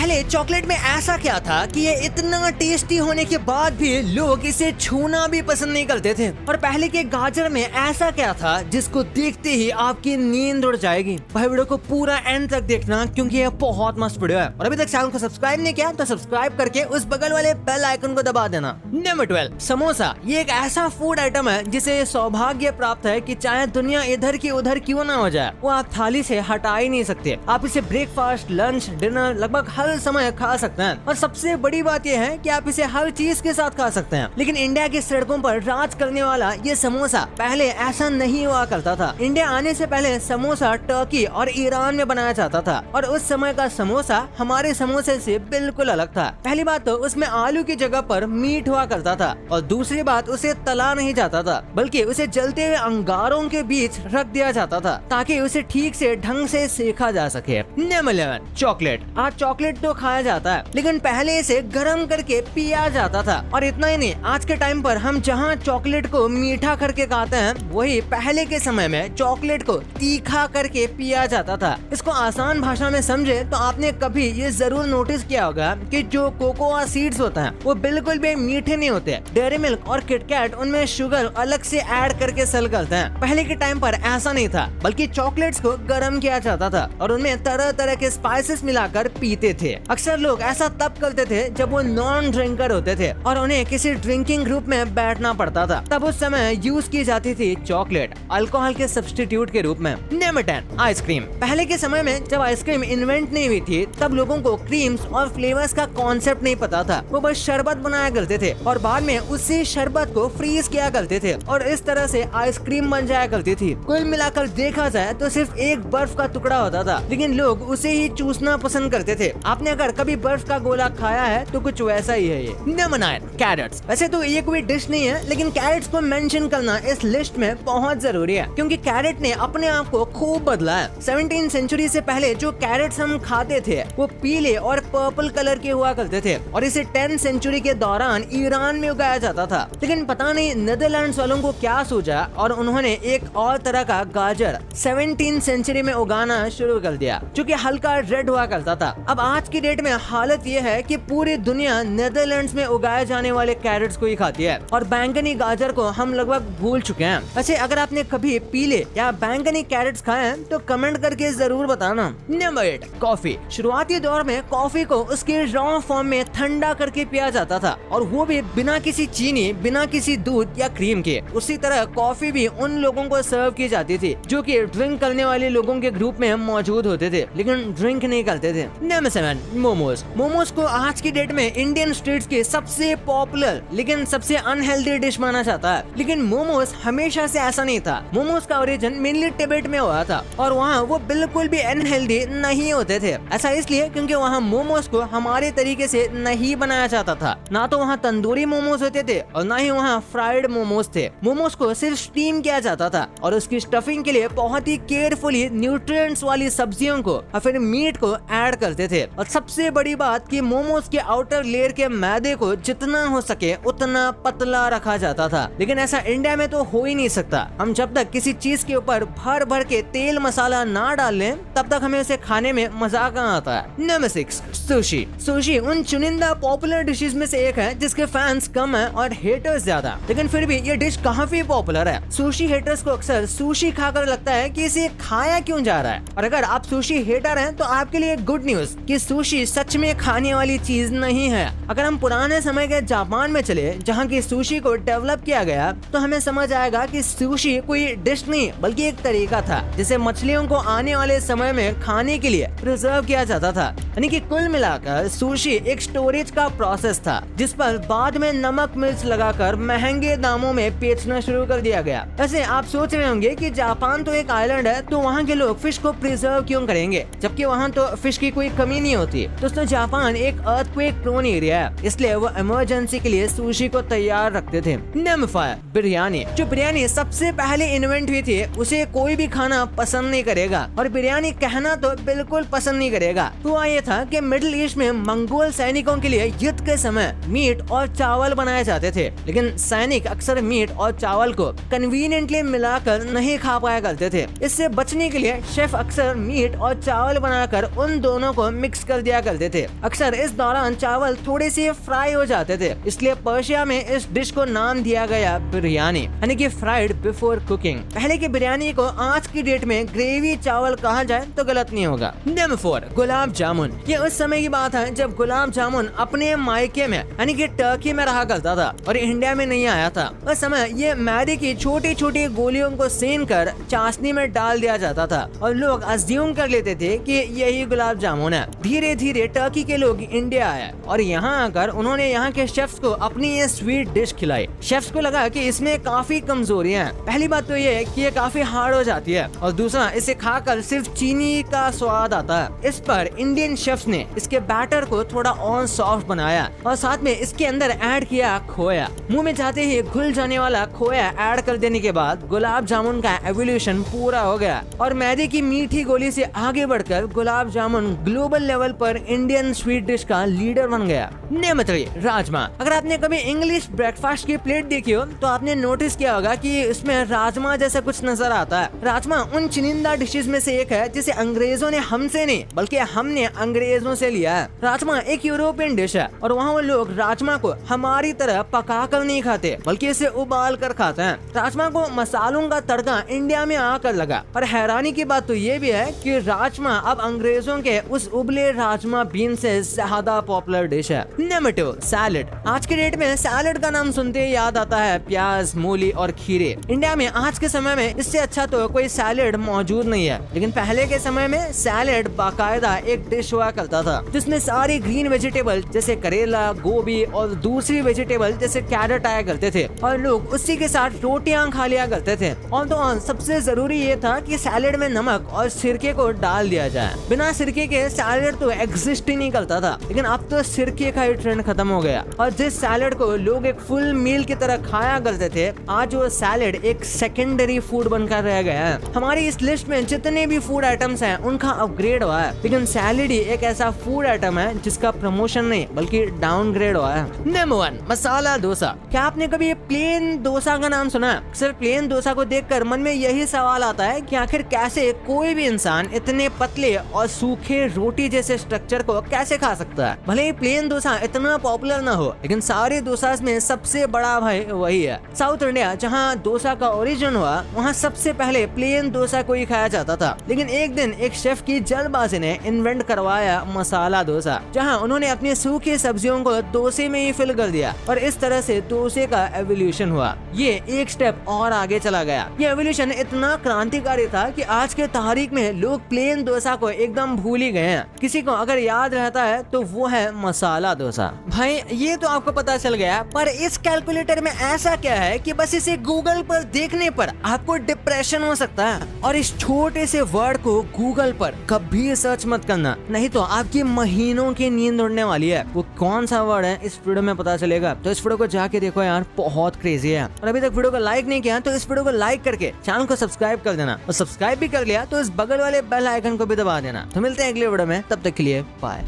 पहले चॉकलेट में ऐसा क्या था कि ये इतना टेस्टी होने के बाद भी लोग इसे छूना भी पसंद नहीं करते थे। और पहले के गाजर में ऐसा क्या था जिसको देखते ही आपकी नींद उड़ जाएगी। भाई वीडियो को पूरा एंड तक देखना क्योंकि ये बहुत मस्त वीडियो है। और अभी तक चैनल को सब्सक्राइब नहीं किया तो सब्सक्राइब करके उस बगल वाले बेल आइकन को दबा देना। नंबर 12, समोसा। ये एक ऐसा फूड आइटम है जिसे सौभाग्य प्राप्त है कि चाहे दुनिया इधर की उधर क्यों ना हो जाए, वो आप थाली से हटा ही नहीं सकते। आप इसे ब्रेकफास्ट, लंच, डिनर लगभग हर समय खा सकते हैं। और सबसे बड़ी बात यह है कि आप इसे हर चीज के साथ खा सकते हैं। लेकिन इंडिया की सड़कों पर राज करने वाला ये समोसा पहले ऐसा नहीं हुआ करता था। इंडिया आने से पहले समोसा टर्की और ईरान में बनाया जाता था और उस समय का समोसा हमारे समोसे से बिल्कुल अलग था। पहली बात तो उसमें आलू की जगह पर मीट हुआ करता था और दूसरी बात उसे तला नहीं जाता था बल्कि उसे जलते हुए अंगारों के बीच रख दिया जाता था ताकि उसे ठीक से ढंग से सेका जा सके। Number 11, chocolate. आज चॉकलेट तो खाया जाता है लेकिन पहले इसे गर्म करके पिया जाता था। और इतना ही नहीं, आज के टाइम पर हम जहाँ चॉकलेट को मीठा करके खाते हैं वही पहले के समय में चॉकलेट को तीखा करके पिया जाता था। इसको आसान भाषा में समझे तो आपने कभी ये जरूर नोटिस किया होगा कि जो कोकोआ सीड्स होते हैं वो बिल्कुल भी मीठे नहीं होते। डेयरी मिल्क और किटकैट उनमें शुगर अलग से ऐड करके सेल करते हैं। पहले के टाइम पर ऐसा नहीं था बल्कि चॉकलेट्स को गर्म किया जाता था और उनमें तरह तरह के स्पाइसेस मिलाकर पीते थे। अक्सर लोग ऐसा तब करते थे जब वो नॉन ड्रिंकर होते थे और उन्हें किसी ड्रिंकिंग ग्रुप में बैठना पड़ता था। तब उस समय यूज की जाती थी चॉकलेट अल्कोहल के सब्स्टिट्यूट के रूप में। Number 10, ice cream. पहले के समय में जब आइसक्रीम इन्वेंट नहीं हुई थी तब लोगों को क्रीम्स और फ्लेवर्स का कॉन्सेप्ट नहीं पता था। वो बस शरबत बनाया करते थे और बाद में उसी शरबत को फ्रीज किया करते थे और इस तरह से आइसक्रीम बन जाया करती थी। कुल मिलाकर देखा जाए तो सिर्फ एक बर्फ का टुकड़ा होता था लेकिन लोग उसे ही चूसना पसंद करते थे। आपने अगर कभी बर्फ का गोला खाया है तो कुछ वैसा ही है ये। नंबर 9, कैरेट्स। वैसे तो ये कोई डिश नहीं है लेकिन कैरेट्स को मेंशन करना इस लिस्ट में बहुत जरूरी है क्योंकि कैरेट ने अपने आप को खूब बदला है। 17वीं सेंचुरी से पहले जो कैरेट्स हम खाते थे वो पीले और पर्पल कलर के हुआ करते थे और इसे 10वीं सेंचुरी के दौरान ईरान में उगाया जाता था। लेकिन पता नहीं नीदरलैंड्स वालों को क्या सूझा और उन्होंने एक और तरह का गाजर 17वीं सेंचुरी में उगाना शुरू कर दिया जो कि हल्का रेड हुआ करता था। अब आज की डेट में हालत ये है कि पूरी दुनिया नीदरलैंड्स में उगाए जाने वाले कैरेट्स को ही खाती है और बैंगनी गाजर को हम लगभग भूल चुके हैं। वैसे अगर आपने कभी पीले या बैंगनी कैरेट्स खाए हैं तो कमेंट करके जरूर बताना। Number 8, coffee. शुरुआती दौर में कॉफी को उसके रॉ फॉर्म में ठंडा करके पिया जाता था और वो भी बिना किसी चीनी, बिना किसी दूध या क्रीम के। उसी तरह कॉफी भी उन लोगों को सर्व की जाती थी जो कि ड्रिंक करने वाले लोगों के ग्रुप में मौजूद होते थे लेकिन ड्रिंक नहीं करते थे। नंबर 7, मोमोज। मोमोज को आज की डेट में इंडियन स्ट्रीट्स के सबसे पॉपुलर लेकिन सबसे अनहेल्दी डिश माना जाता है। लेकिन मोमोज हमेशा से ऐसा नहीं था। मोमोज का ओरिजिन मेनली तिब्बत में हुआ था और वहाँ वो बिल्कुल भी अनहेल्दी नहीं होते थे। ऐसा इसलिए क्योंकि वहाँ मोमोज को हमारे तरीके से नहीं बनाया जाता था। ना तो वहाँ तंदूरी मोमोज होते थे और ना ही वहाँ फ्राइड मोमोज थे। मोमोज को सिर्फ स्टीम किया जाता था और उसकी स्टफिंग के लिए बहुत ही केयरफुली न्यूट्रिएंट्स वाली सब्जियों को और फिर मीट को ऐड करते थे। और सबसे बड़ी बात कि मोमोज के आउटर लेयर के मैदे को जितना हो सके उतना पतला रखा जाता था। लेकिन ऐसा इंडिया में तो हो ही नहीं सकता। हम जब तक किसी चीज के ऊपर भर भर के तेल मसाला ना डाल लें तब तक हमें उसे खाने में मजा कहाँ आता है। Number 6, sushi. सुशी उन चुनिंदा पॉपुलर डिशेस में से एक है जिसके फैंस कम हैं और हेटर्स ज्यादा, लेकिन फिर भी ये डिश काफी पॉपुलर है। सुशी हेटर्स को अक्सर सुशी खाकर लगता है कि इसे खाया क्यों जा रहा है। और अगर आप सुशी हेटर हैं तो आपके लिए गुड न्यूज कि सुशी सच में खाने वाली चीज नहीं है। अगर हम पुराने समय के जापान में चले जहाँ की सुशी को डेवलप किया गया तो हमें समझ आएगा कि सुशी कोई डिश नहीं बल्कि एक तरीका था जिसे मछलियों को आने वाले समय में खाने के लिए प्रिजर्व किया जाता था। यानी कि कुल मिलाकर सुशी एक स्टोरेज का प्रोसेस था जिस पर बाद में नमक मिर्च लगाकर महंगे दामों में बेचना शुरू कर दिया गया। वैसे आप सोच रहे होंगे कि जापान तो एक आइलैंड है तो वहाँ के लोग फिश को प्रिजर्व क्यों करेंगे जबकि वहाँ तो फिश की कोई कमी नहीं होती। दोस्तों जापान एक अर्थक्वेक प्रोन एरिया है इसलिए वो इमरजेंसी के लिए सुशी को तैयार रखते थे। नंबर 5, बिरयानी। जो बिरयानी सबसे पहले इन्वेंट हुई थी उसे कोई भी खाना पसंद नहीं करेगा और बिरयानी कहना तो बिल्कुल पसंद नहीं करेगा। हुआ ये था कि मिडिल ईस्ट में मंगोल सैनिकों के लिए युद्ध के समय मीट और चावल बनाए जाते थे लेकिन सैनिक अक्सर मीट और चावल को कन्वीनियंटली मिलाकर नहीं खा पाया करते थे। इससे बचने के लिए शेफ अक्सर मीट और चावल बनाकर उन दोनों को मिक्स कर दिया करते थे। अक्सर इस दौरान चावल थोड़े से फ्राई हो जाते थे, इसलिए पर्शिया में इस डिश को नाम दिया गया बिरयानी, यानी कि फ्राइड बिफोर कुकिंग। पहले की बिरयानी को आज की डेट में ग्रेवी चावल कहा जाए तो गलत नहीं होगा। नंबर 4, गुलाब जामुन। ये उस समय की बात है जब गुलाब जामुन अपने मायके में यानी कि टर्की में रहा करता था और इंडिया में नहीं आया था। उस समय ये मैदे की छोटी छोटी गोलियों को सेन कर चाशनी में डाल दिया जाता था और लोग अज्यूम कर लेते थे कि यही गुलाब जामुन है। धीरे धीरे टर्की के लोग इंडिया आए और यहाँ आकर उन्होंने यहाँ के शेफ्स को अपनी ये स्वीट डिश खिलाई। शेफ्स को लगा कि इसमें काफी कमजोरियां हैं। पहली बात तो ये कि ये काफी हार्ड हो जाती है और दूसरा इसे खाकर सिर्फ चीनी का स्वाद आता है। इस पर इंडियन शेफ्स ने इसके बैटर को थोड़ा और सॉफ्ट बनाया और साथ में इसके अंदर ऐड किया खोया। मुंह में जाते ही घुल जाने वाला खोया ऐड कर देने के बाद गुलाब जामुन का एवोल्यूशन पूरा हो गया और मैदे की मीठी गोली से आगे बढ़कर गुलाब जामुन ग्लोबल लेवल पर इंडियन स्वीट डिश का लीडर बन गया। नंबर 3, राजमा। अगर आपने कभी इंग्लिश ब्रेकफास्ट की प्लेट देखी हो तो आपने नोटिस किया होगा कि इसमें राजमा जैसा कुछ नजर आता है। राजमा उन चुनिंदा डिशेस में से एक है जिसे अंग्रेजों ने हमसे नहीं बल्कि हमने अंग्रेजों से लिया है। राजमा एक यूरोपियन डिश है और वहाँ वो लोग राजमा को हमारी तरह पका कर नहीं खाते बल्कि इसे उबाल कर खाते हैं। राजमा को मसालों का तड़का इंडिया में आकर लगा और हैरानी की बात तो ये भी है कि राजमा अब अंग्रेजों के उस उबले राजमा बीन से ज्यादा पॉपुलर डिश है। Number 2, salad. आज के डेट में सैलेड का नाम सुनते ही याद आता है प्याज, मूली और खीरे। इंडिया में आज के समय में इससे अच्छा तो कोई सैलेड मौजूद नहीं है, लेकिन पहले के समय में सैलेड बाकायदा एक डिश हुआ करता था जिसमें सारी ग्रीन वेजिटेबल जैसे करेला, गोभी और दूसरी वेजिटेबल जैसे कैरेट आया करते थे और लोग उसी के साथ रोटियां खा लिया करते थे। और तो सबसे जरूरी ये था कि सैलेड में नमक और सिरके को डाल दिया जाए। बिना सिरके के सैलेड तो एग्जिस्ट ही नहीं करता था, लेकिन अब तो सिरके का ही ट्रेंड खत्म हो गया और जिस सैलेड को लोग एक फुल मील की तरह खाया करते थे आज वो सैलेड एक सेकेंडरी फूड बनकर रह गया है। हमारी इस लिस्ट में जितने भी फूड आइटम्स हैं उनका अपग्रेड हुआ है, लेकिन सैलेड ही एक ऐसा फूड आइटम है जिसका प्रमोशन नहीं बल्कि डाउनग्रेड हुआ है। नंबर 1, मसाला डोसा। क्या आपने कभी प्लेन डोसा का नाम सुना? सिर्फ प्लेन डोसा को देखकर मन में यही सवाल आता है कि आखिर कैसे कोई भी इंसान इतने पतले और सूखे रोटी जैसे स्ट्रक्चर को कैसे खा सकता है। भले ही प्लेन डोसा इतना पॉपुलर ना हो, लेकिन सारे डोसा में सबसे बड़ा भाई वही है। साउथ इंडिया जहाँ डोसा का ओरिजिन हुआ वहाँ सबसे पहले प्लेन डोसा को ही खाया जाता था, लेकिन एक दिन एक शेफ की जल्दबाजी ने इन्वेंट करवाया मसाला डोसा, जहाँ उन्होंने अपनी सूखी सब्जियों को डोसे में ही फिल कर दिया और इस तरह से डोसे का एवोल्यूशन हुआ। ये एक स्टेप और आगे चला गया। ये एवोल्यूशन इतना क्रांतिकारी था कि आज के तारीख में लोग प्लेन डोसा को एकदम भूल ही गए हैं। किसी को अगर याद रहता है तो वो है मसाला डोसा। भाई ये तो आपको पता चल गया, पर इस कैलकुलेटर में ऐसा क्या है कि बस इसे गूगल पर देखने पर आपको डिप्रेशन हो सकता है और इस छोटे से वर्ड को गूगल पर कभी सर्च मत करना, नहीं तो आपकी महीनों की नींद उड़ने वाली है। वो कौन सा वर्ड है इस वीडियो में पता चलेगा, तो इस वीडियो को जाके देखो यार, बहुत क्रेजी है। और अभी तक वीडियो को लाइक नहीं किया तो इस वीडियो को लाइक करके चैनल को सब्सक्राइब कर देना और सब्सक्राइब भी कर लिया तो इस बगल वाले बेल आइकन को भी दबा देना। तो मिलते हैं अगले वीडियो में, तब तक के लिए बाय।